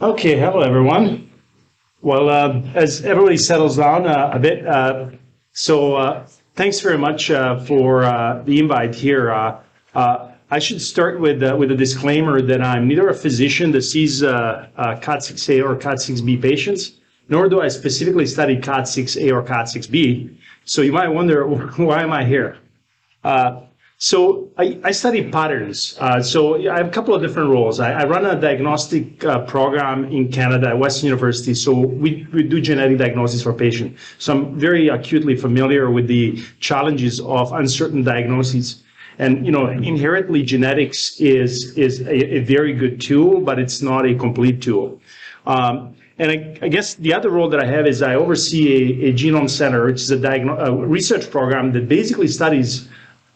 Okay, hello everyone. Well, as everybody settles down a bit, thanks very much for the invite here. I should start with a disclaimer that I'm neither a physician that sees KAT6A or KAT6B patients, nor do I specifically study KAT6A or KAT6B. So you might wonder, why am I here? I study patterns. So I have a couple of different roles. I run a diagnostic program in Canada at Western University. So we do genetic diagnosis for patients. So I'm very acutely familiar with the challenges of uncertain diagnoses. And inherently genetics is a very good tool, but it's not a complete tool. And I guess the other role that I have is I oversee a genome center, which is a research program that basically studies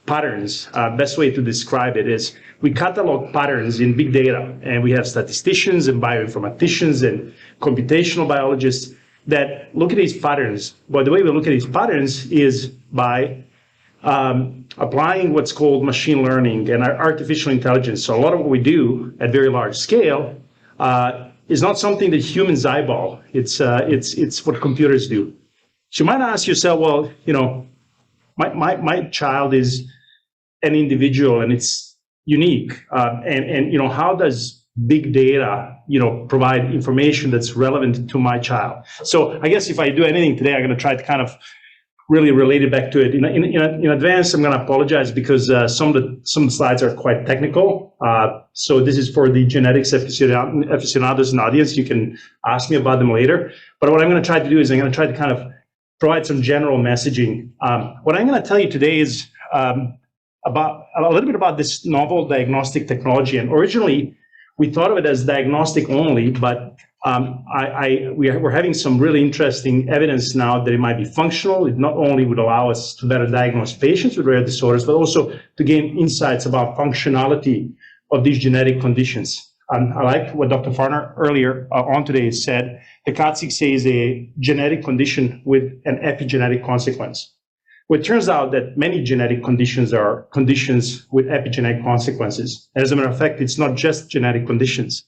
patterns. Best way to describe it is we catalog patterns in big data, and we have statisticians and bioinformaticians and computational biologists that look at these patterns. But the way we look at these patterns is by applying what's called machine learning and artificial intelligence. So a lot of what we do at very large scale is not something that humans eyeball. It's what computers do. So you might ask yourself, well, my child is an individual and it's unique. And how does big data, provide information that's relevant to my child? So I guess if I do anything today, I'm going to try to kind of really relate it back to it. In advance, I'm going to apologize because some of the slides are quite technical. So this is for the genetics aficionados in the audience. You can ask me about them later. But what I'm going to try to do is I'm going to try to kind of provide some general messaging. What I'm going to tell you today is about a little bit about this novel diagnostic technology. And originally, we thought of it as diagnostic only, but we're having some really interesting evidence now that it might be functional. It not only would allow us to better diagnose patients with rare disorders, but also to gain insights about functionality of these genetic conditions. I like what Dr. Farner earlier on today said. The KAT6A is a genetic condition with an epigenetic consequence. Well, it turns out that many genetic conditions are conditions with epigenetic consequences. And as a matter of fact, it's not just genetic conditions.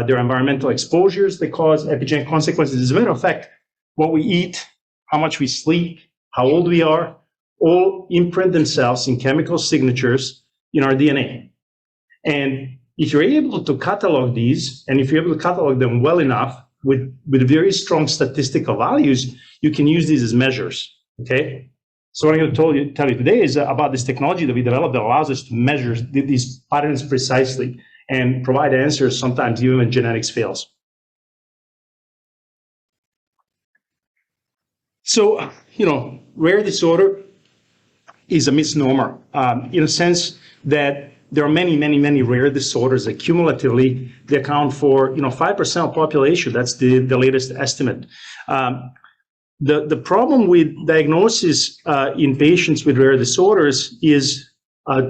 There are environmental exposures that cause epigenetic consequences. As a matter of fact, what we eat, how much we sleep, how old we are, all imprint themselves in chemical signatures in our DNA. And if you're able to catalog these, and if you're able to catalog them well enough with very strong statistical values, you can use these as measures, okay? So what I'm going to tell you today is about this technology that we developed that allows us to measure these patterns precisely and provide answers sometimes even when genetics fails. So, rare disorder is a misnomer in a sense that there are many rare disorders that cumulatively they account for 5% of population. That's the latest estimate. The problem with diagnosis in patients with rare disorders is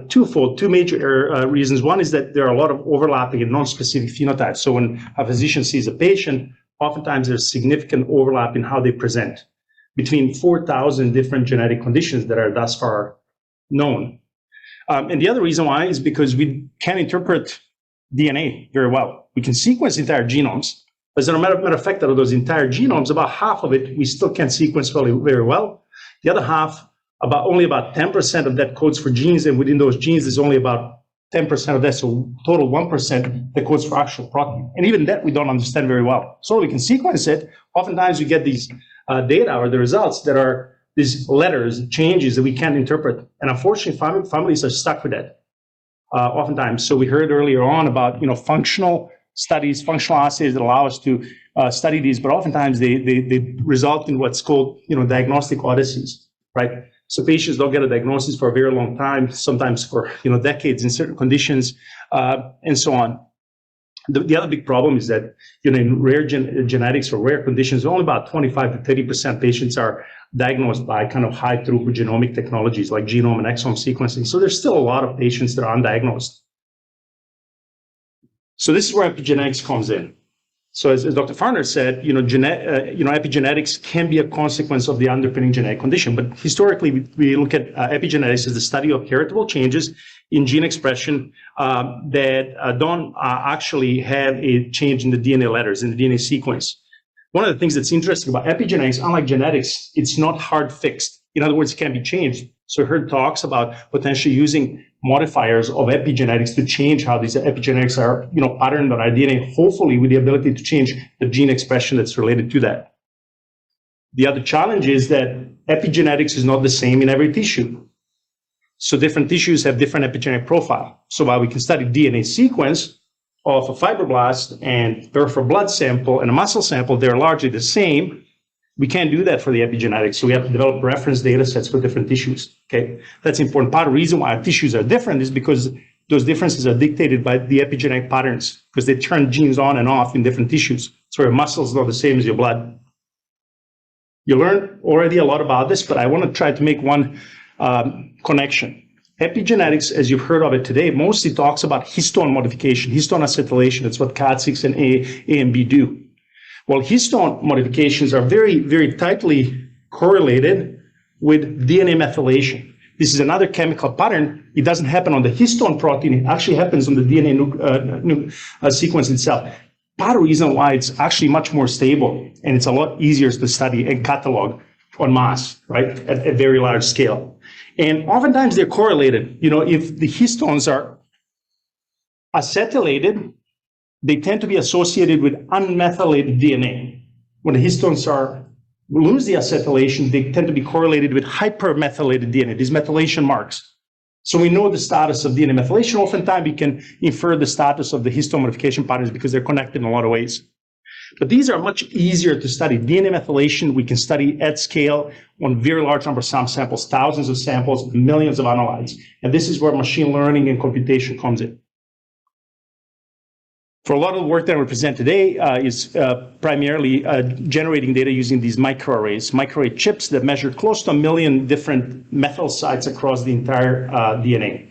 twofold, two major reasons. One is that there are a lot of overlapping and non-specific phenotypes. So when a physician sees a patient, oftentimes there's significant overlap in how they present between 4,000 different genetic conditions that are thus far known. And the other reason why is because we can't interpret DNA very well. We can sequence entire genomes. As a matter of fact, out of those entire genomes, about half of it we still can't sequence very well. The other half, only about 10% of that codes for genes, and within those genes, there's only about 10% of that, so total 1% that codes for actual protein. And even that we don't understand very well. So we can sequence it. Oftentimes we get these data or the results that are these letters, changes that we can't interpret. And unfortunately, families are stuck with that oftentimes. So we heard earlier on about functional studies, functional assays that allow us to study these, but oftentimes they result in what's called diagnostic odysseys, right? So patients don't get a diagnosis for a very long time, sometimes for decades in certain conditions, and so on. The other big problem is that in rare genetics or rare conditions, only about 25 to 30% patients are diagnosed by kind of high throughput genomic technologies like genome and exome sequencing. So there's still a lot of patients that are undiagnosed. So this is where epigenetics comes in. So as Dr. Farner said, epigenetics can be a consequence of the underpinning genetic condition. But historically, we look at epigenetics as the study of heritable changes in gene expression that don't actually have a change in the DNA letters, in the DNA sequence. One of the things that's interesting about epigenetics, unlike genetics, it's not hard fixed. In other words, it can be changed. So I heard talks about potentially using modifiers of epigenetics to change how these epigenetics are, patterned on our DNA, hopefully with the ability to change the gene expression that's related to that. The other challenge is that epigenetics is not the same in every tissue. So different tissues have different epigenetic profile. So while we can study DNA sequence of a fibroblast and peripheral blood sample and a muscle sample, they're largely the same. We can't do that for the epigenetics, so we have to develop reference data sets for different tissues, okay? That's important. Part of the reason why our tissues are different is because those differences are dictated by the epigenetic patterns, because they turn genes on and off in different tissues. So your muscles are not the same as your blood. You learned already a lot about this, but I want to try to make one connection. Epigenetics, as you've heard of it today, mostly talks about histone modification, histone acetylation. That's what KAT6 and A and B do. Well, histone modifications are very, very tightly correlated with DNA methylation. This is another chemical pattern. It doesn't happen on the histone protein. It actually happens on the DNA sequence itself. Part of the reason why it's actually much more stable and it's a lot easier to study and catalog en masse, right, at a very large scale. And oftentimes they're correlated. If the histones are acetylated, they tend to be associated with unmethylated DNA. When the histones lose the acetylation, they tend to be correlated with hypermethylated DNA, these methylation marks. So we know the status of DNA methylation. Oftentimes we can infer the status of the histone modification patterns because they're connected in a lot of ways. But these are much easier to study. DNA methylation, we can study at scale on very large number of samples, thousands of samples, millions of analytes. And this is where machine learning and computation comes in. For a lot of the work that we present today is primarily generating data using these microarray chips that measure close to 1 million different methyl sites across the entire DNA.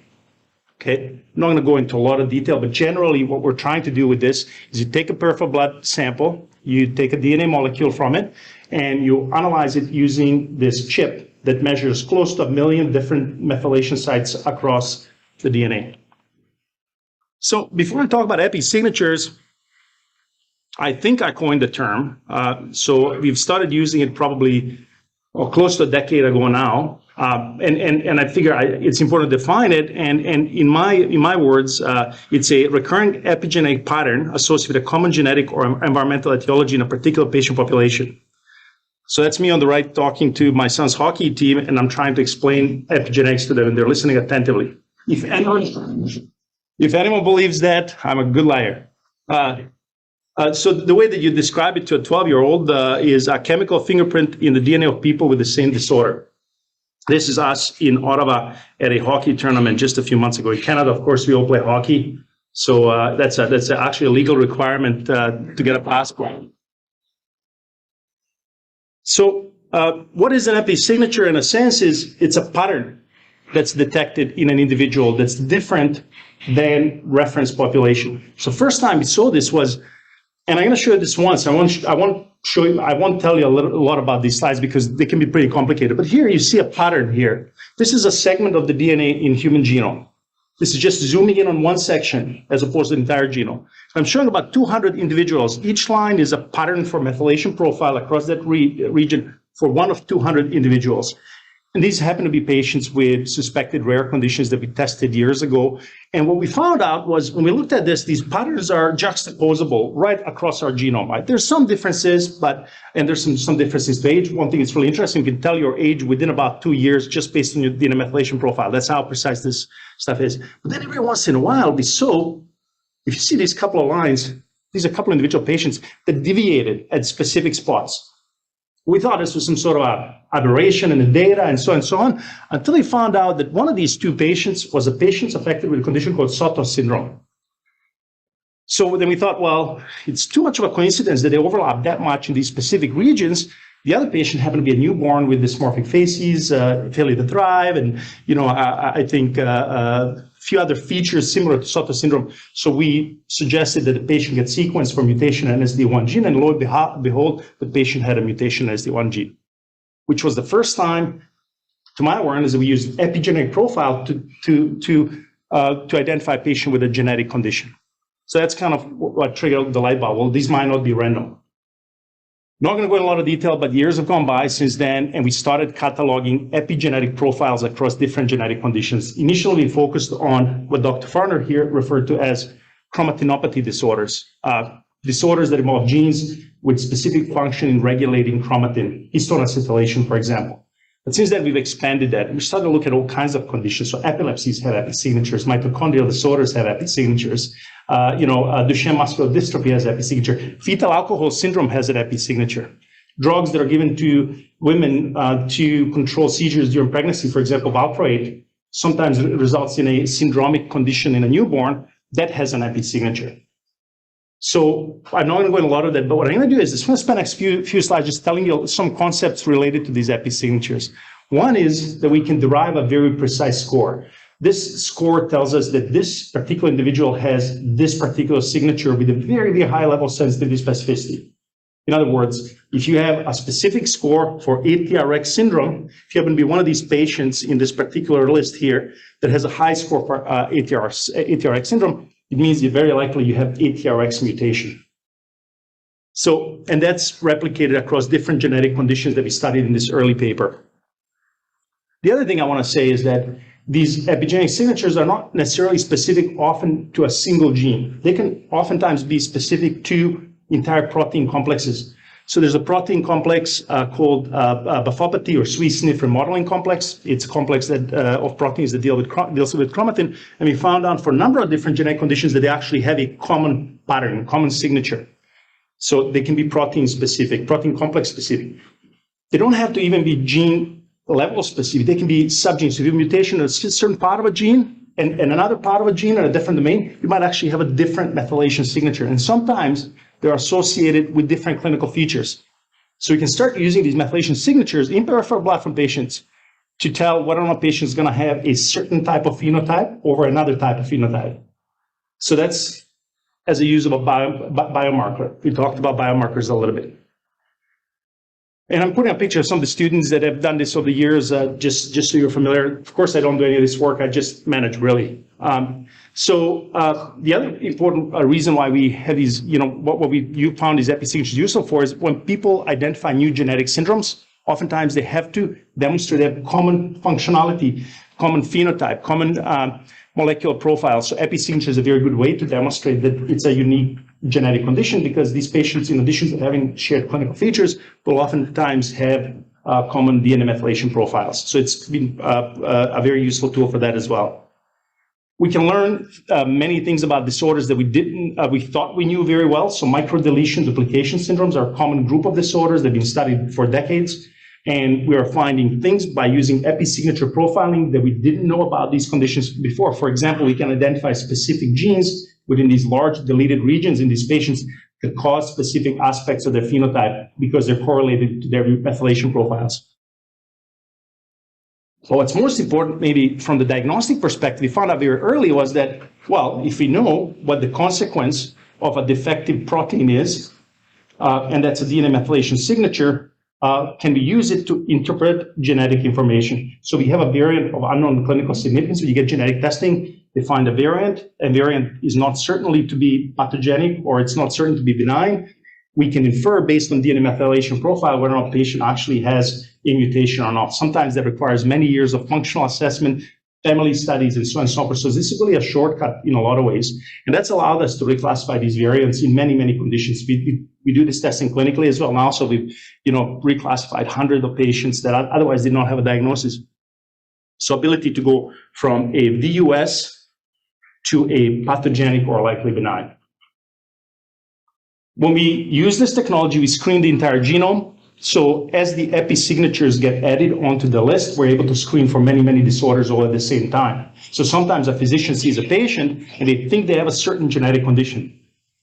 Okay, I'm not going to go into a lot of detail, but generally what we're trying to do with this is you take a peripheral blood sample, you take a DNA molecule from it, and you analyze it using this chip that measures close to 1 million different methylation sites across the DNA. So before I talk about episignatures, I think I coined the term. So we've started using it probably close to a decade ago now. And I figure it's important to define it. And in my words, it's a recurring epigenetic pattern associated with a common genetic or environmental etiology in a particular patient population. So that's me on the right talking to my son's hockey team, and I'm trying to explain epigenetics to them, and they're listening attentively. If anyone believes that, I'm a good liar. So the way that you describe it to a 12-year-old is a chemical fingerprint in the DNA of people with the same disorder. This is us in Ottawa at a hockey tournament just a few months ago. In Canada, of course, we all play hockey. So that's actually a legal requirement to get a passport. So what is an episignature in a sense is it's a pattern that's detected in an individual that's different than reference population. So first time we saw this was, and I'm going to show you this once. I won't tell you a lot about these slides because they can be pretty complicated. But here you see a pattern here. This is a segment of the DNA in human genome. This is just zooming in on one section as opposed to the entire genome. I'm showing about 200 individuals. Each line is a pattern for methylation profile across that region for one of 200 individuals. And these happen to be patients with suspected rare conditions that we tested years ago. And what we found out was when we looked at this, these patterns are juxtaposable right across our genome. Right? There's some differences, and there's some differences to age. One thing that's really interesting, you can tell your age within about 2 years just based on your DNA methylation profile. That's how precise this stuff is. But then every once in a while, if you see these couple of lines, these are a couple of individual patients that deviated at specific spots. We thought this was some sort of aberration in the data and so on, until we found out that one of these two patients was a patient affected with a condition called Soto syndrome. So then we thought, well, it's too much of a coincidence that they overlap that much in these specific regions. The other patient happened to be a newborn with dysmorphic facies, failure to thrive, and I think a few other features similar to Soto syndrome. So we suggested that the patient get sequenced for mutation in SD1 gene, and lo and behold, the patient had a mutation in SD1 gene, which was the first time, to my awareness, that we used epigenetic profile to identify a patient with a genetic condition. So that's kind of what triggered the light bulb. Well, these might not be random. Not going to go in a lot of detail, but years have gone by since then, and we started cataloging epigenetic profiles across different genetic conditions. Initially, we focused on what Dr. Farner here referred to as chromatinopathy disorders, disorders that involve genes with specific function in regulating chromatin, histone acetylation, for example. But since then, we've expanded that. We started to look at all kinds of conditions. So epilepsies have episignatures, mitochondrial disorders have episignatures, Duchenne muscular dystrophy has episignature, fetal alcohol syndrome has an episignature. Drugs that are given to women to control seizures during pregnancy, for example, valproate, sometimes results in a syndromic condition in a newborn that has an episignature. So I'm not going to go into a lot of that, but what I'm going to do is I'm going to spend the next few slides just telling you some concepts related to these episignatures. One is that we can derive a very precise score. This score tells us that this particular individual has this particular signature with a very, very high level of sensitivity specificity. In other words, if you have a specific score for ATRX syndrome, if you happen to be one of these patients in this particular list here that has a high score for ATRX syndrome, it means you're very likely you have ATRX mutation. So, and that's replicated across different genetic conditions that we studied in this early paper. The other thing I want to say is that these epigenetic signatures are not necessarily specific often to a single gene. They can oftentimes be specific to entire protein complexes. So there's a protein complex called Bafopathy or Swiss Sniff remodeling complex. It's a complex that of proteins that deals with chromatin. And we found out for a number of different genetic conditions that they actually have a common pattern, common signature. So they can be protein specific, protein complex specific. They don't have to even be gene level specific. They can be subgenes. So if you have a mutation in a certain part of a gene and another part of a gene in a different domain, you might actually have a different methylation signature. And sometimes they're associated with different clinical features. So we can start using these methylation signatures in peripheral blood from patients to tell whether or not a patient is going to have a certain type of phenotype over another type of phenotype. So that's as a use of a biomarker. We talked about biomarkers a little bit. And I'm putting a picture of some of the students that have done this over the years, just so you're familiar. Of course, I don't do any of this work. I just manage, really. The other important reason why we have these, what you found these episignatures useful for is when people identify new genetic syndromes, oftentimes they have to demonstrate they have common functionality, common phenotype, common molecular profile. So episignature is a very good way to demonstrate that it's a unique genetic condition, because these patients, in addition to having shared clinical features, will oftentimes have common DNA methylation profiles. So it's been a very useful tool for that as well. We can learn many things about disorders that we thought we knew very well. So microdeletion duplication syndromes are a common group of disorders that have been studied for decades. And we are finding things by using episignature profiling that we didn't know about these conditions before. For example, we can identify specific genes within these large deleted regions in these patients that cause specific aspects of their phenotype because they're correlated to their methylation profiles. Well, what's most important, maybe from the diagnostic perspective, we found out very early was that, well, if we know what the consequence of a defective protein is, and that's a DNA methylation signature, can we use it to interpret genetic information? So we have a variant of unknown clinical significance. When you get genetic testing, they find a variant. A variant is not certainly to be pathogenic, or it's not certain to be benign. We can infer based on DNA methylation profile whether or not a patient actually has a mutation or not. Sometimes that requires many years of functional assessment, family studies, and so on and so forth. So this is really a shortcut in a lot of ways. And that's allowed us to reclassify these variants in many, many conditions. We do this testing clinically as well. Now, so we've reclassified hundreds of patients that otherwise did not have a diagnosis. So ability to go from a VUS to a pathogenic or likely benign. When we use this technology, we screen the entire genome. So as the episignatures get added onto the list, we're able to screen for many, many disorders all at the same time. So sometimes a physician sees a patient and they think they have a certain genetic condition.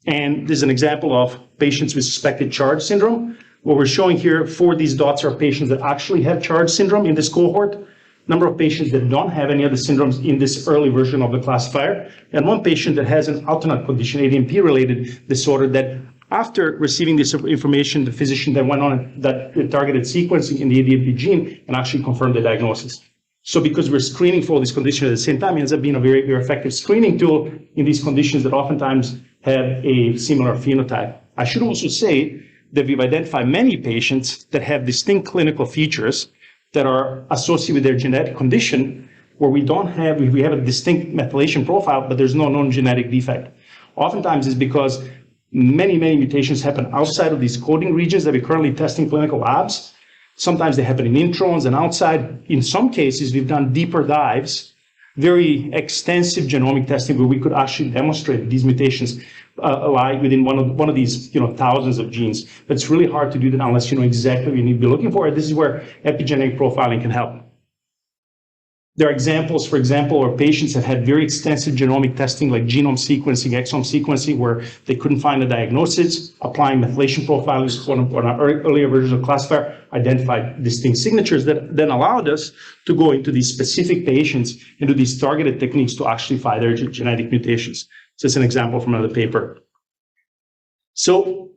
And there's an example of patients with suspected CHARGE syndrome, what we're showing here, 4 of these dots are patients that actually have CHARGE syndrome in this cohort, number of patients that don't have any of the syndromes in this early version of the classifier, and 1 patient that has an alternate condition, ADMP-related disorder, that after receiving this information, the physician then went on that targeted sequencing in the ADMP gene and actually confirmed the diagnosis. So because we're screening for all these conditions at the same time, it ends up being a very, very effective screening tool in these conditions that oftentimes have a similar phenotype. I should also say that we've identified many patients that have distinct clinical features that are associated with their genetic condition, where we have a distinct methylation profile, but there's no known genetic defect. Oftentimes it's because many mutations happen outside of these coding regions that we currently test in clinical labs. Sometimes they happen in introns and outside. In some cases, we've done deeper dives, very extensive genomic testing where we could actually demonstrate these mutations lie within one of these thousands of genes. But it's really hard to do that unless you know exactly what you need to be looking for. This is where epigenetic profiling can help. There are examples, for example, where patients have had very extensive genomic testing like genome sequencing, exome sequencing, where they couldn't find a diagnosis, applying methylation profiles on our earlier versions of classifier, identified distinct signatures that then allowed us to go into these specific patients and do these targeted techniques to actually find their genetic mutations. So it's an example from another paper. So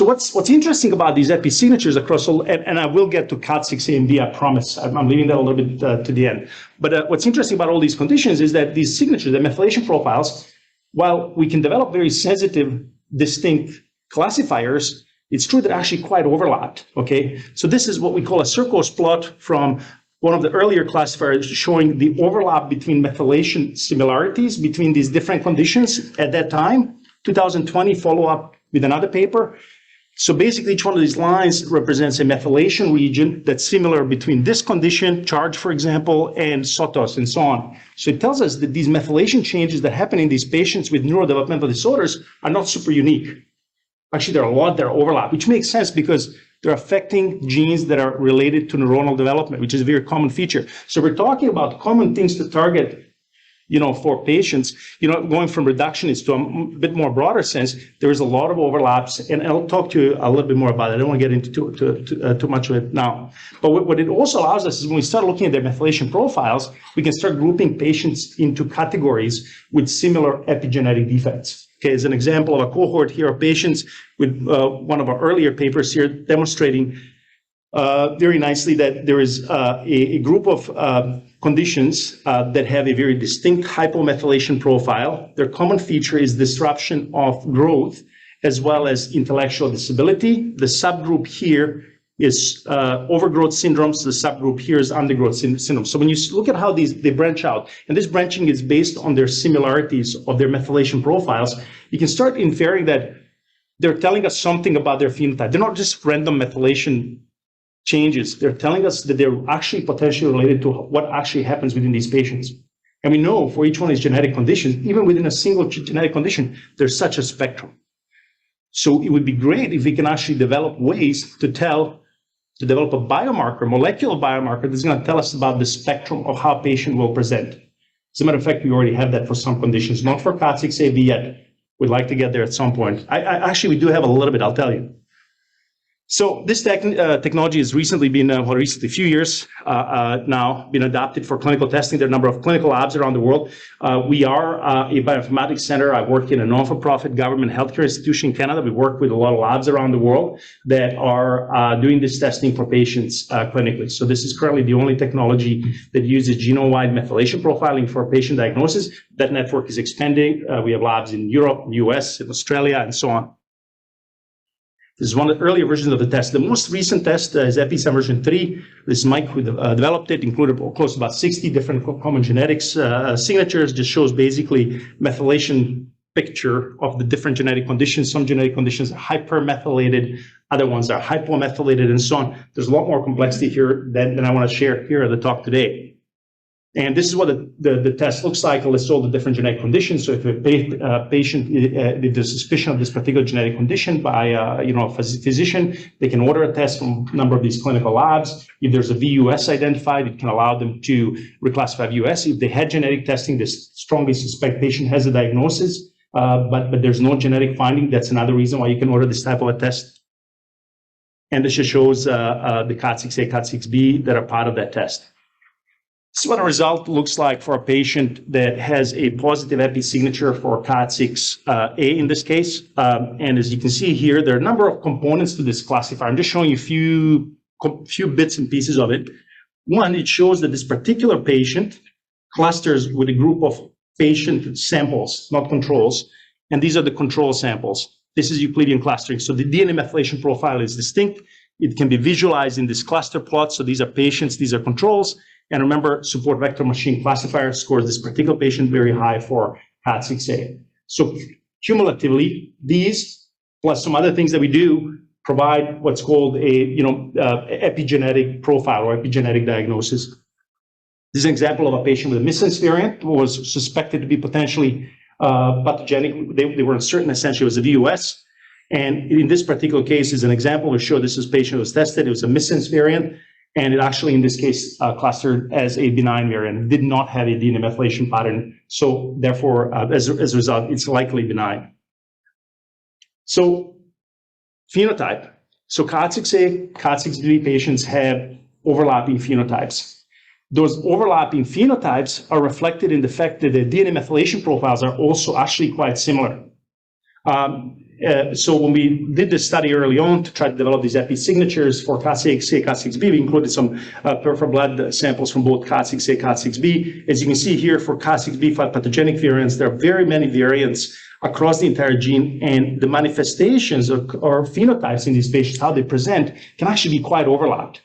what's interesting about these episignatures across all, and I will get to KAT6A and B, I promise. I'm leaving that a little bit to the end. But what's interesting about all these conditions is that these signatures, the methylation profiles, while we can develop very sensitive, distinct classifiers, it's true that actually quite overlapped, okay? So this is what we call a Circos plot from one of the earlier classifiers showing the overlap between methylation similarities between these different conditions at that time. 2020 follow-up with another paper. So basically, each one of these lines represents a methylation region that's similar between this condition, CHARGE, for example, and SOTOS, and so on. So it tells us that these methylation changes that happen in these patients with neurodevelopmental disorders are not super unique. Actually, there are a lot that are overlap, which makes sense because they're affecting genes that are related to neuronal development, which is a very common feature. So we're talking about common things to target for patients, going from reductionists to a bit more broader sense, there is a lot of overlaps, and I'll talk to you a little bit more about it. I don't want to get into too much of it now. But what it also allows us is when we start looking at their methylation profiles, we can start grouping patients into categories with similar epigenetic defects. Okay, as an example of a cohort here of patients with one of our earlier papers here demonstrating very nicely that there is a group of conditions that have a very distinct hypomethylation profile. Their common feature is disruption of growth as well as intellectual disability. The subgroup here is overgrowth syndromes. The subgroup here is undergrowth syndrome. So when you look at how they branch out, and this branching is based on their similarities of their methylation profiles, you can start inferring that they're telling us something about their phenotype. They're not just random methylation changes. They're telling us that they're actually potentially related to what actually happens within these patients. And we know for each one of these genetic conditions, even within a single genetic condition, there's such a spectrum. So it would be great if we can actually develop ways to develop a biomarker, molecular biomarker, that's going to tell us about the spectrum of how a patient will present. As a matter of fact, we already have that for some conditions, not for KAT6A/B yet. We'd like to get there at some point. Actually, we do have a little bit, I'll tell you. So this technology has recently been, a few years now, been adopted for clinical testing. There are a number of clinical labs around the world. We are a bioinformatics center. I work in a non-for-profit government healthcare institution in Canada. We work with a lot of labs around the world that are doing this testing for patients clinically. So this is currently the only technology that uses genome-wide methylation profiling for patient diagnosis. That network is expanding. We have labs in Europe, US, in Australia, and so on. This is one of the earlier versions of the test. The most recent test is Episign version 3. This is Mike who developed it, included close to about 60 different common genetics signatures. Just shows basically methylation picture of the different genetic conditions. Some genetic conditions are hypermethylated, other ones are hypomethylated, and so on. There's a lot more complexity here than I want to share here at the talk today. And this is what the test looks like. It lists all the different genetic conditions. So if a patient, if there's suspicion of this particular genetic condition by a physician, they can order a test from a number of these clinical labs. If there's a VUS identified, it can allow them to reclassify VUS. If they had genetic testing, they strongly suspect patient has a diagnosis, but there's no genetic finding. That's another reason why you can order this type of a test. And this just shows the KAT6A, KAT6B that are part of that test. This is what a result looks like for a patient that has a positive episignature for KAT6A in this case. And as you can see here, there are a number of components to this classifier. I'm just showing you a few bits and pieces of it. One, it shows that this particular patient clusters with a group of patient samples, not controls. And these are the control samples. This is Euclidean clustering. So the DNA methylation profile is distinct. It can be visualized in this cluster plot. So these are patients, these are controls. And remember, support vector machine classifier scores this particular patient very high for KAT6A. So cumulatively, these plus some other things that we do provide what's called a epigenetic profile or epigenetic diagnosis. This is an example of a patient with a missense variant who was suspected to be potentially pathogenic. They were uncertain essentially it was a VUS. And in this particular case is an example to show this is a patient who was tested. It was a missense variant. And it actually, in this case, clustered as a benign variant. It did not have a DNA methylation pattern. So therefore, as a result, it's likely benign. So phenotype. So KAT6A, KAT6B patients have overlapping phenotypes. Those overlapping phenotypes are reflected in the fact that the DNA methylation profiles are also actually quite similar. So when we did this study early on to try to develop these episignatures for KAT6A, KAT6B, we included some peripheral blood samples from both KAT6A, KAT6B. As you can see here, for KAT6B pathogenic variants, there are very many variants across the entire gene, and the manifestations or phenotypes in these patients, how they present, can actually be quite overlapped.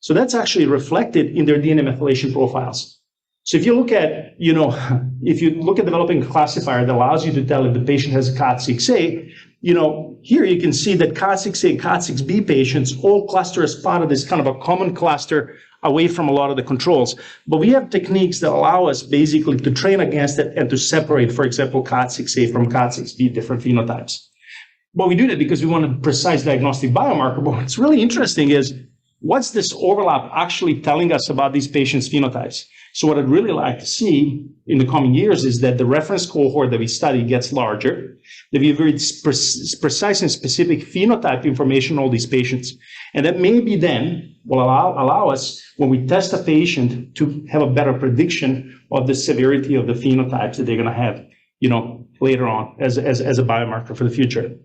So that's actually reflected in their DNA methylation profiles. So if you look at, developing a classifier that allows you to tell if the patient has a KAT6A, here you can see that KAT6A and KAT6B patients all cluster as part of this kind of a common cluster away from a lot of the controls. But we have techniques that allow us basically to train against it and to separate, for example, KAT6A from KAT6B, different phenotypes. But we do that because we want a precise diagnostic biomarker. But what's really interesting is, what's this overlap actually telling us about these patients' phenotypes? So what I'd really like to see in the coming years is that the reference cohort that we study gets larger, that we have very precise and specific phenotype information on all these patients. And that maybe then will allow us, when we test a patient, to have a better prediction of the severity of the phenotypes that they're going to have, later on as a biomarker for the future.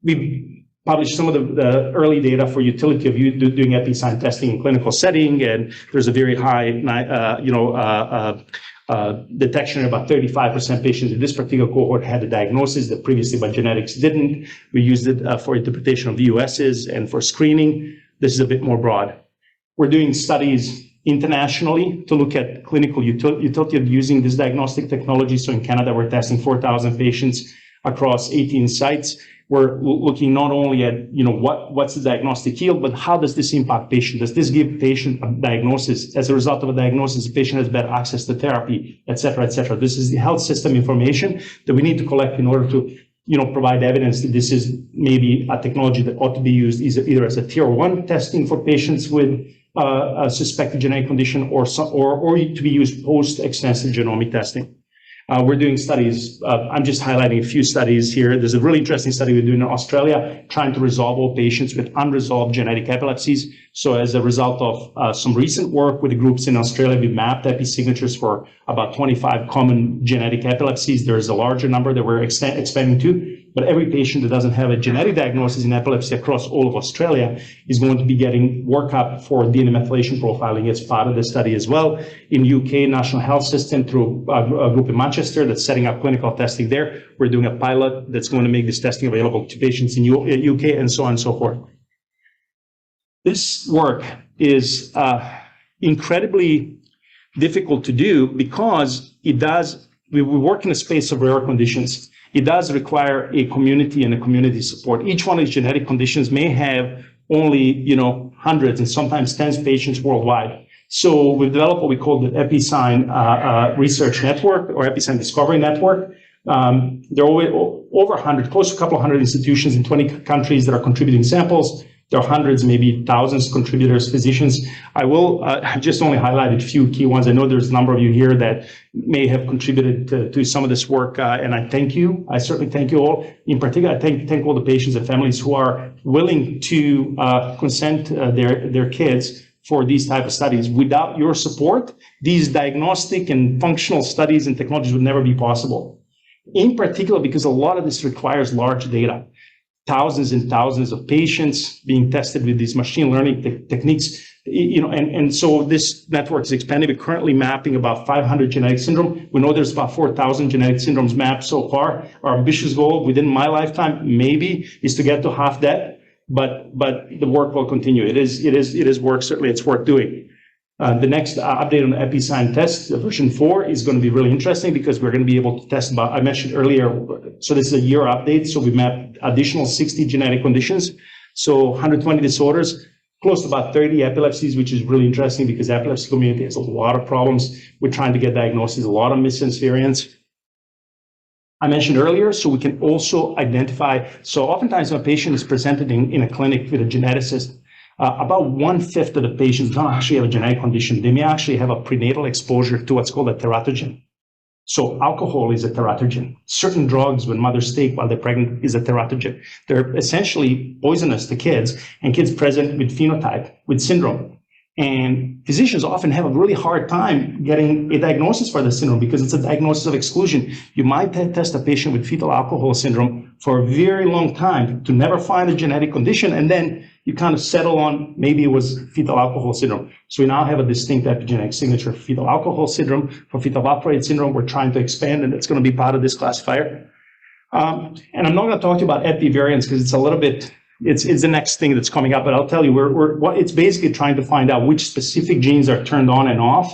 We published some of the early data for utility of doing Episign testing in clinical setting, and there's a very high, detection. About 35% patients in this particular cohort had a diagnosis that previously by genetics didn't. We used it for interpretation of VUSs and for screening. This is a bit more broad. We're doing studies internationally to look at clinical utility of using this diagnostic technology. So in Canada, we're testing 4,000 patients across 18 sites. We're looking not only at, what's the diagnostic yield, but how does this impact patient? Does this give patient a diagnosis? As a result of a diagnosis, the patient has better access to therapy, et cetera, et cetera. This is the health system information that we need to collect in order to, provide evidence that this is maybe a technology that ought to be used either as a tier 1 testing for patients with a suspected genetic condition or to be used post-extensive genomic testing. We're doing studies. I'm just highlighting a few studies here. There's a really interesting study we're doing in Australia, trying to resolve all patients with unresolved genetic epilepsies. So as a result of some recent work with the groups in Australia, we mapped episignatures for about 25 common genetic epilepsies. There's a larger number that we're expanding to. But every patient that doesn't have a genetic diagnosis in epilepsy across all of Australia is going to be getting workup for DNA methylation profiling as part of the study as well. In UK National Health System, through a group in Manchester that's setting up clinical testing there, we're doing a pilot that's going to make this testing available to patients in UK and so on and so forth. This work is incredibly difficult to do because we work in a space of rare conditions. It does require a community and a community support. Each one of these genetic conditions may have only, hundreds and sometimes tens of patients worldwide. So we've developed what we call the Episign Research Network or Episign Discovery Network. There are over 100, close to a couple of hundred institutions in 20 countries that are contributing samples. There are hundreds, maybe thousands of contributors, physicians. I will just only highlighted a few key ones. I know there's a number of you here that may have contributed to some of this work, and I thank you. I certainly thank you all. In particular, I thank all the patients and families who are willing to consent their kids for these type of studies. Without your support, these diagnostic and functional studies and technologies would never be possible. In particular, because a lot of this requires large data. Thousands and thousands of patients being tested with these machine learning techniques, and so this network is expanding. We're currently mapping about 500 genetic syndrome. We know there's about 4,000 genetic syndromes mapped so far. Our ambitious goal within my lifetime, maybe, is to get to half that, but the work will continue. It is work, certainly it's worth doing. The next update on the Episign test, version 4, is going to be really interesting because we're going to be able to test about, I mentioned earlier, so this is a year update, so we mapped additional 60 genetic conditions, so 120 disorders, close to about 30 epilepsies, which is really interesting because the epilepsy community has a lot of problems with trying to get diagnosis, a lot of missense variants. I mentioned earlier, so we can also identify, so oftentimes when a patient is presented in a clinic with a geneticist, about 1/5 of the patients don't actually have a genetic condition. They may actually have a prenatal exposure to what's called a teratogen. So alcohol is a teratogen. Certain drugs, when mothers take while they're pregnant, is a teratogen. They're essentially poisonous to kids, and kids present with phenotype, with syndrome. And physicians often have a really hard time getting a diagnosis for the syndrome because it's a diagnosis of exclusion. You might test a patient with fetal alcohol syndrome for a very long time to never find a genetic condition, and then you kind of settle on maybe it was fetal alcohol syndrome. So we now have a distinct epigenetic signature for fetal alcohol syndrome. For fetal evaporated syndrome, we're trying to expand, and it's going to be part of this classifier. And I'm not going to talk to you about epi variants because it's a little bit, it's the next thing that's coming up, but I'll tell you, it's basically trying to find out which specific genes are turned on and off.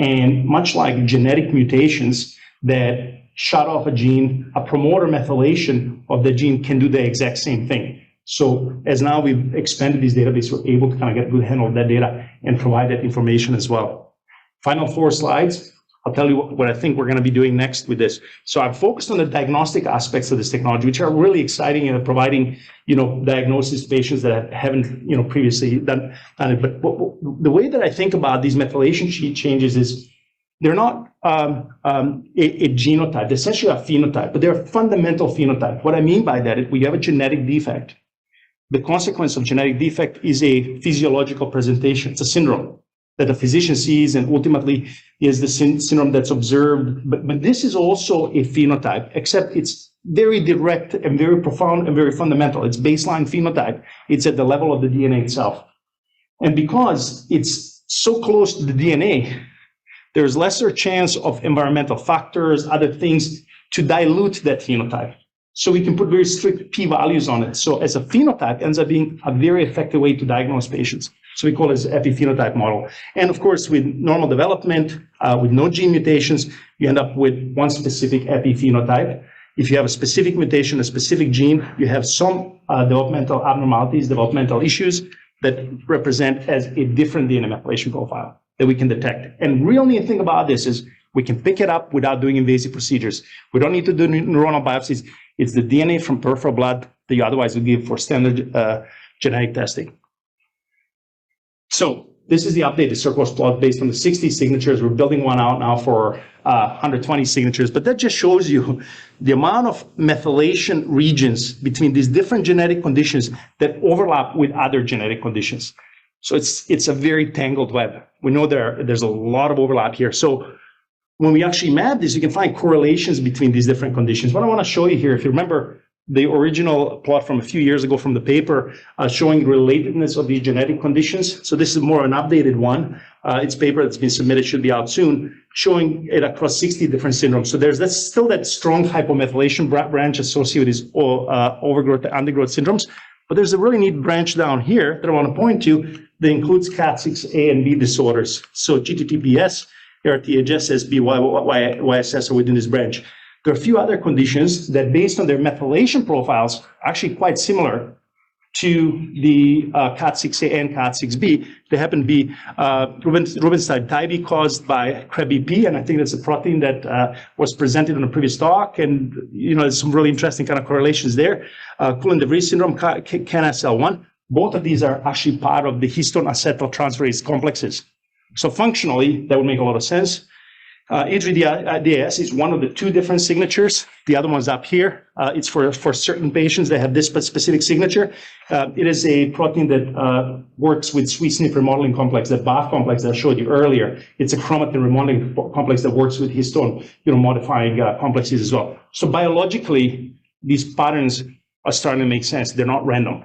And much like genetic mutations that shut off a gene, a promoter methylation of the gene can do the exact same thing. So as now we've expanded these databases, we're able to kind of get a good handle of that data and provide that information as well. Final 4 slides. I'll tell you what I think we're going to be doing next with this. So I've focused on the diagnostic aspects of this technology, which are really exciting in providing, diagnosis to patients that haven't, previously done it. But the way that I think about these methylation changes is they're not a genotype, they're essentially a phenotype, but they're a fundamental phenotype. What I mean by that is we have a genetic defect. The consequence of genetic defect is a physiological presentation. It's a syndrome that the physician sees, and ultimately is the syndrome that's observed. But this is also a phenotype, except it's very direct and very profound and very fundamental. It's baseline phenotype. It's at the level of the DNA itself. And because it's so close to the DNA, there's lesser chance of environmental factors, other things to dilute that phenotype. So we can put very strict p-values on it. So as a phenotype, ends up being a very effective way to diagnose patients. So we call it an epi-phenotype model. And of course, with normal development, with no gene mutations, you end up with one specific epi-phenotype. If you have a specific mutation, a specific gene, you have some developmental abnormalities, developmental issues that represent as a different DNA methylation profile that we can detect. And real neat thing about this is we can pick it up without doing invasive procedures. We don't need to do neuronal biopsies. It's the DNA from peripheral blood that you otherwise would give for standard genetic testing. So this is the updated Circos plot based on the 60 signatures. We're building one out now for 120 signatures, but that just shows you the amount of methylation regions between these different genetic conditions that overlap with other genetic conditions. So it's a very tangled web. We know there's a lot of overlap here. So when we actually map this, you can find correlations between these different conditions. What I want to show you here, if you remember the original plot from a few years ago from the paper showing relatedness of these genetic conditions. So this is more an updated one. It's paper that's been submitted, should be out soon, showing it across 60 different syndromes. So there's still that strong hypomethylation branch associated with these overgrowth and undergrowth syndromes. But there's a really neat branch down here that I want to point to that includes KAT6A and B disorders. So GTTBS, ARTHS, SB, YSS are within this branch. There are a few other conditions that, based on their methylation profiles, are actually quite similar to the KAT6A and KAT6B. They happen to be Rubinstein Tybee caused by CREB-EP, and I think that's a protein that was presented on a previous talk, and there's some really interesting kind of correlations there. Cullen-de Vries syndrome, CANSL1. both of these are actually part of the histone acetyltransferase complexes. So functionally, that would make a lot of sense. HVDS is one of the two different signatures. The other one's up here. It's for certain patients that have this specific signature. It is a protein that works with sweet SNP remodeling complex, the BAF complex that I showed you earlier. It's a chromatin remodeling complex that works with histone, modifying complexes as well. So biologically, these patterns are starting to make sense. They're not random.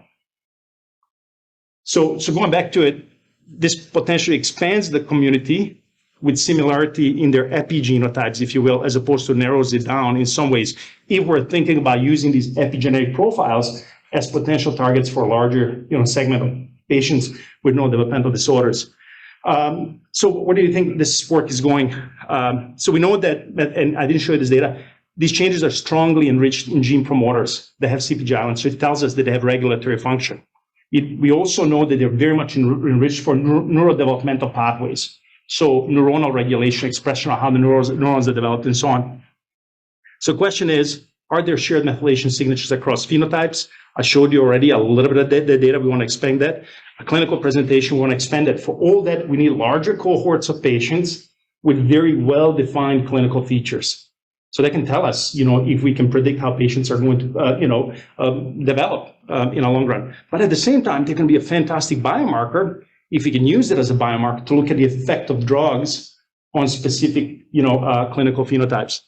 So going back to it, this potentially expands the community with similarity in their epigenetics, if you will, as opposed to narrows it down in some ways, if we're thinking about using these epigenetic profiles as potential targets for a larger segment of patients with neurodevelopmental disorders. So where do you think this work is going? So we know that, and I didn't show you this data, these changes are strongly enriched in gene promoters that have CPG islands, so it tells us that they have regulatory function. We also know that they're very much enriched for neurodevelopmental pathways. So neuronal regulation, expression of how the neurons are developed and so on. So the question is, are there shared methylation signatures across phenotypes? I showed you already a little bit of the data. We want to expand that. A clinical presentation, we want to expand that. For all that, we need larger cohorts of patients with very well-defined clinical features. So they can tell us, if we can predict how patients are going to, develop in a long run. But at the same time, they can be a fantastic biomarker if we can use it as a biomarker to look at the effect of drugs on specific, clinical phenotypes.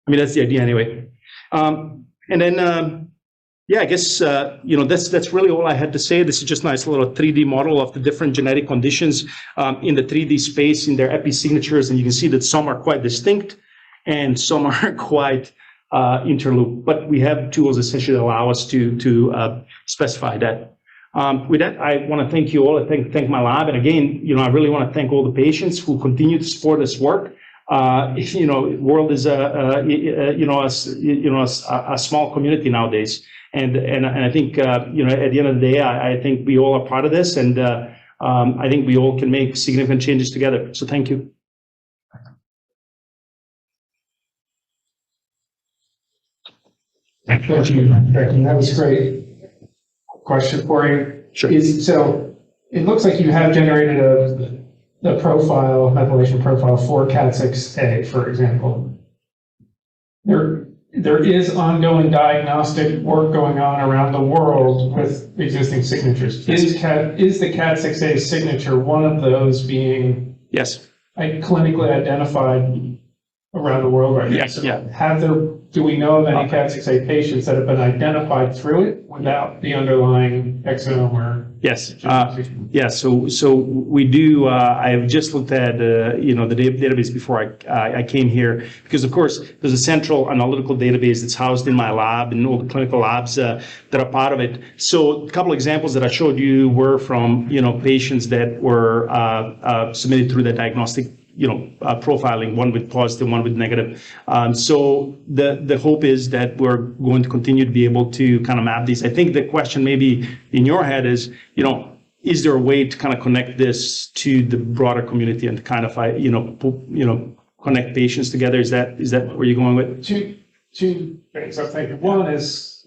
I mean, that's the idea anyway. And then, I guess, that's really all I had to say. This is just a nice little 3D model of the different genetic conditions in the 3D space in their episignatures. And you can see that some are quite distinct and some are quite interlooped. But we have tools essentially that allow us to specify that. With that, I want to thank you all. I thank my lab, and again, I really want to thank all the patients who continue to support this work. World is a small community nowadays, and I think at the end of the day, I think we all are part of this, and I think we all can make significant changes together. So thank you. Thank you, Bekim. That was great. Question for you. Sure. So it looks like you have generated a methylation profile for KAT6A, for example. There is ongoing diagnostic work going on around the world with existing signatures. Is the KAT6A signature one of those being clinically identified around the world right now? Yes. So do we know of any KAT6A patients that have been identified through it without the underlying exome or? Yes. So we do. I've just looked at the database before I came here, because of course there's a central analytical database that's housed in my lab and all the clinical labs that are part of it. So a couple examples that I showed you were from patients that were submitted through the diagnostic profiling, one with positive, one with negative. So the hope is that we're going to continue to be able to kind of map these. I think the question maybe in your head is, is there a way to kind of connect this to the broader community and to kind of, connect patients together? Is that where you're going with? Two things I'm thinking. One is,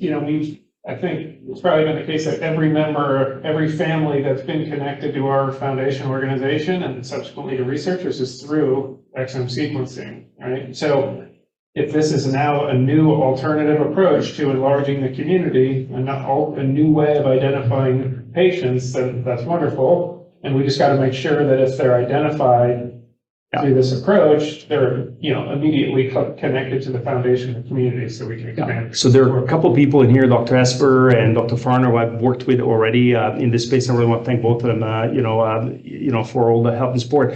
I think it's probably been the case that every member, every family that's been connected to our foundation organization and subsequently to researchers is through exome sequencing, right? So if this is now a new alternative approach to enlarging the community and a new way of identifying patients, then that's wonderful. And we just got to make sure that if they're identified through this approach, they're immediately connected to the foundation and community, so we can expand. So there are a couple of people in here, Dr. Esper and Dr. Farner, who I've worked with already in this space. I really want to thank both of them, for all the help and support.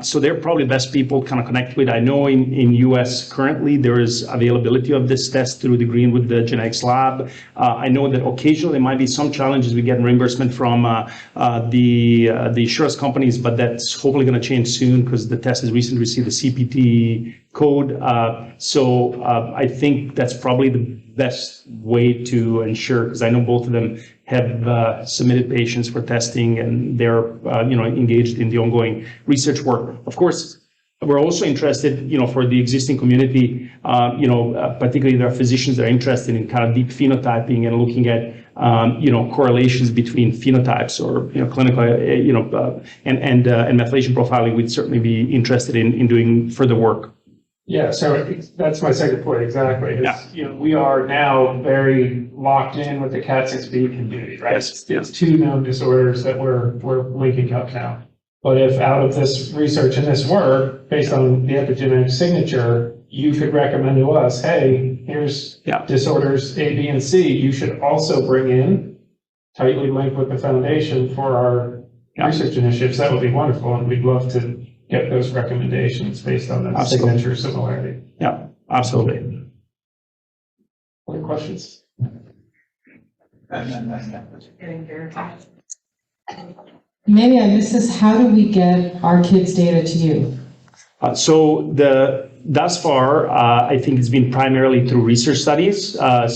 So they're probably the best people to kind of connect with. I know in US currently there is availability of this test through the Greenwood Genetics Lab. I know that occasionally there might be some challenges with getting reimbursement from the insurance companies, but that's hopefully going to change soon because the test has recently received a CPT code. So I think that's probably the best way to ensure, because I know both of them have submitted patients for testing and they're engaged in the ongoing research work. Of course, we're also interested, for the existing community, particularly there are physicians that are interested in kind of deep phenotyping and looking at correlations between phenotypes or clinical and methylation profiling. We'd certainly be interested in doing further work. Yeah, so that's my second point exactly. We are now very locked in with the KAT6B community, right? Yes. It's two known disorders that we're linking up now. But if out of this research and this work, based on the epigenetic signature, you could recommend to us, hey, here's disorders A, B, and C, you should also bring in, tightly linked with the foundation for our research initiatives. That would be wonderful, and we'd love to get those recommendations based on the signature similarity. Yeah, absolutely. Other questions? Maybe I missed this. How do we get our kids' data to you? Thus far, I think it's been primarily through research studies. I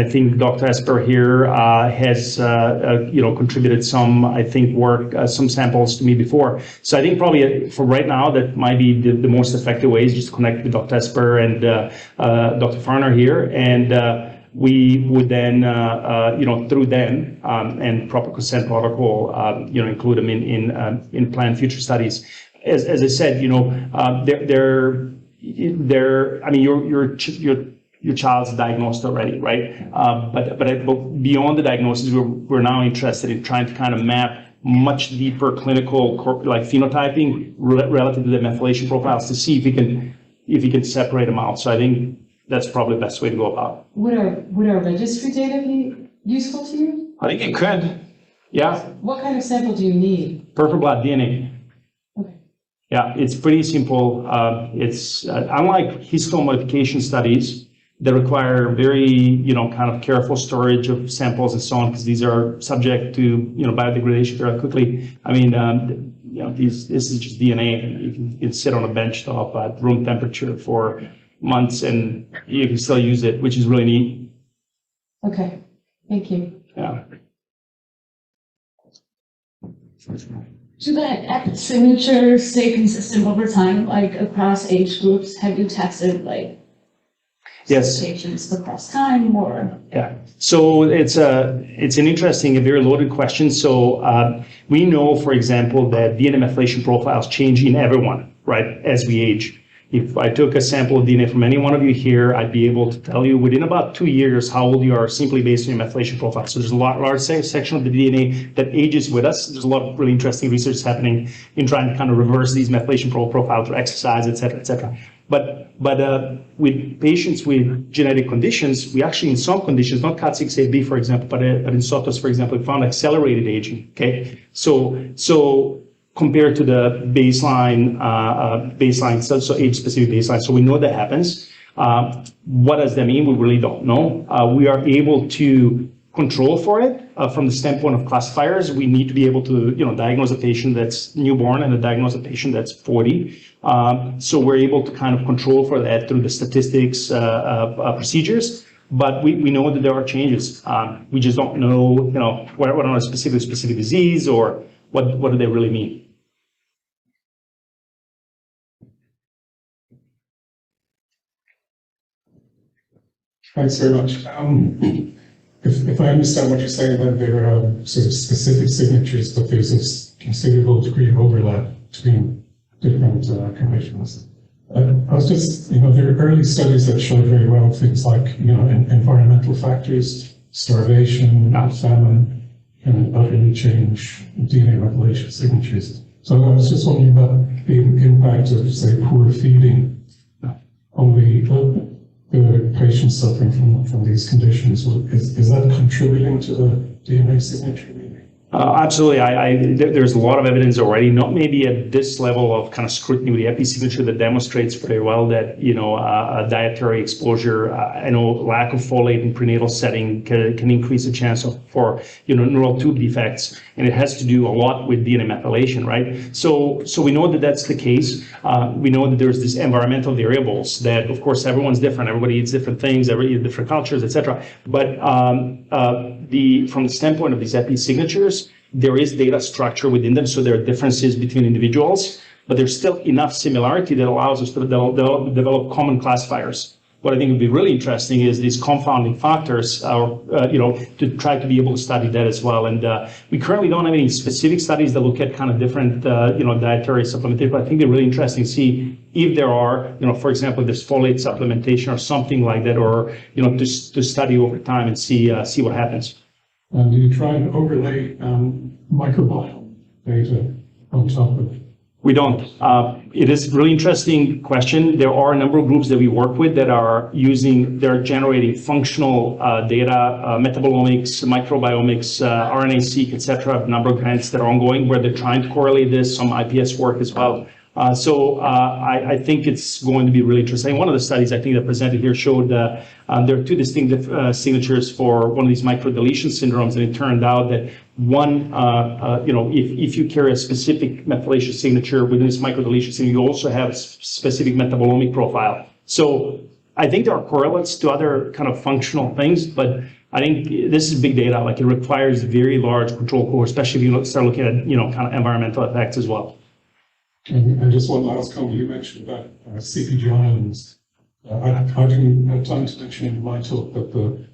think Dr. Esper here has contributed some, I think, work, some samples to me before. So I think probably for right now, that might be the most effective way is just to connect with Dr. Esper and Dr. Farner here, and we would then, through them and proper consent protocol, include them in planned future studies. As I said, your child's diagnosed already, right? But beyond the diagnosis, we're now interested in trying to kind of map much deeper clinical phenotyping relative to the methylation profiles to see if we can separate them out. So I think that's probably the best way to go about it. Would our registry data be useful to you? I think it could. Yeah. What kind of sample do you need? Peripheral blood DNA. Yeah, it's pretty simple. It's unlike histone modification studies that require very, kind of careful storage of samples and so on, because these are subject to, biodegradation very quickly. I mean, this is just DNA. You can sit on a bench top at room temperature for months and you can still use it, which is really neat. Okay, thank you. Yeah. Do the Episignature stay consistent over time, like across age groups? Have you tested Yes. patients across time or? Yeah. So it's an interesting, a very loaded question. So we know, for example, that DNA methylation profiles change in everyone, right, as we age. If I took a sample of DNA from any one of you here, I'd be able to tell you within about 2 years how old you are simply based on your methylation profile. So there's a large section of the DNA that ages with us. There's a lot of really interesting research happening in trying to kind of reverse these methylation profiles through exercise, et cetera, et cetera. But with patients with genetic conditions, we actually, in some conditions, not KAT6A-B, for example, but in SOTOS, for example, we found accelerated aging, okay? So compared to the baseline, so age-specific baseline. So we know that happens. What does that mean? We really don't know. We are able to control for it from the standpoint of classifiers. We need to be able to, diagnose a patient that's newborn and diagnose a patient that's 40. So we're able to kind of control for that through the statistics procedures. But we know that there are changes. We just don't know, what on a specific disease or what do they really mean. Thanks very much. If I understand what you're saying, then there are sort of specific signatures, but there's a considerable degree of overlap between different conditions. I was just, there are early studies that show very well things like, environmental factors, starvation, famine, and utterly change DNA methylation signatures. So I was just wondering about the impact of, say, poor feeding on the patients suffering from these conditions. Is that contributing to the DNA signature? Absolutely. There's a lot of evidence already, not maybe at this level of kind of scrutiny with the Episignature, that demonstrates very well that, dietary exposure, lack of folate in prenatal setting can increase the chance for neural tube defects. And it has to do a lot with DNA methylation, right? So we know that that's the case. We know that there's these environmental variables that, of course, everyone's different. Everybody eats different things, different cultures, etc. But from the standpoint of these Episignatures, there is data structure within them, so there are differences between individuals. but there's still enough similarity that allows us to develop common classifiers. What I think would be really interesting is these confounding factors, to try to be able to study that as well. And we currently don't have any specific studies that look at kind of different, dietary supplementation, but I think they're really interesting to see if there are, for example, if there's folate supplementation or something like that, or, to study over time and see what happens. And do you try and overlay microbiome data on top of it? We don't. It is a really interesting question. There are a number of groups that we work with that are they're generating functional data, metabolomics, microbiomics, RNA-seq, et cetera, a number of grants that are ongoing where they're trying to correlate this, some IPS work as well. So I think it's going to be really interesting. One of the studies I think that presented here showed there are two distinct signatures for one of these microdeletion syndromes, and it turned out that one, if you carry a specific methylation signature within this microdeletion signature, you also have a specific metabolomic profile. So I think there are correlates to other kind of functional things, but I think this is big data. Like, it requires very large control cohort, especially if you start looking at kind of environmental effects as well. And just one last comment, you mentioned about CPG islands. I didn't have time to mention in my talk that the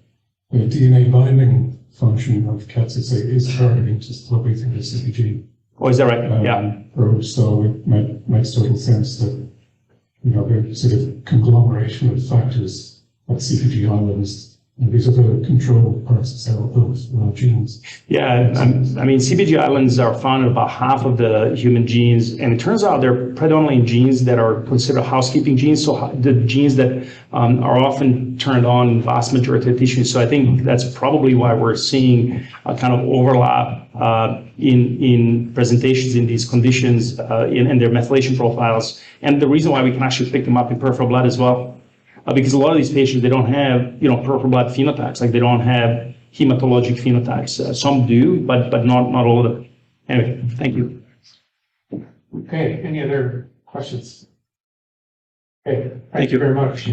DNA binding function of KAT6A is targeting just what we think is CPG. Oh, is that right? Yeah. Probes. So it makes total sense that, the sort of conglomeration of factors at CPG islands. And these are the control parts of genes. Yeah, CPG islands are found in about half of the human genes, and it turns out they're predominantly genes that are considered housekeeping genes, so the genes that are often turned on in vast majority of tissues. So I think that's probably why we're seeing a kind of overlap in presentations in these conditions in their methylation profiles, and the reason why we can actually pick them up in peripheral blood as well. Because a lot of these patients, they don't have, peripheral blood phenotypes, like they don't have hematologic phenotypes. Some do, but not all of them. Anyway, thank you. Okay, any other questions? Okay, thank you very much.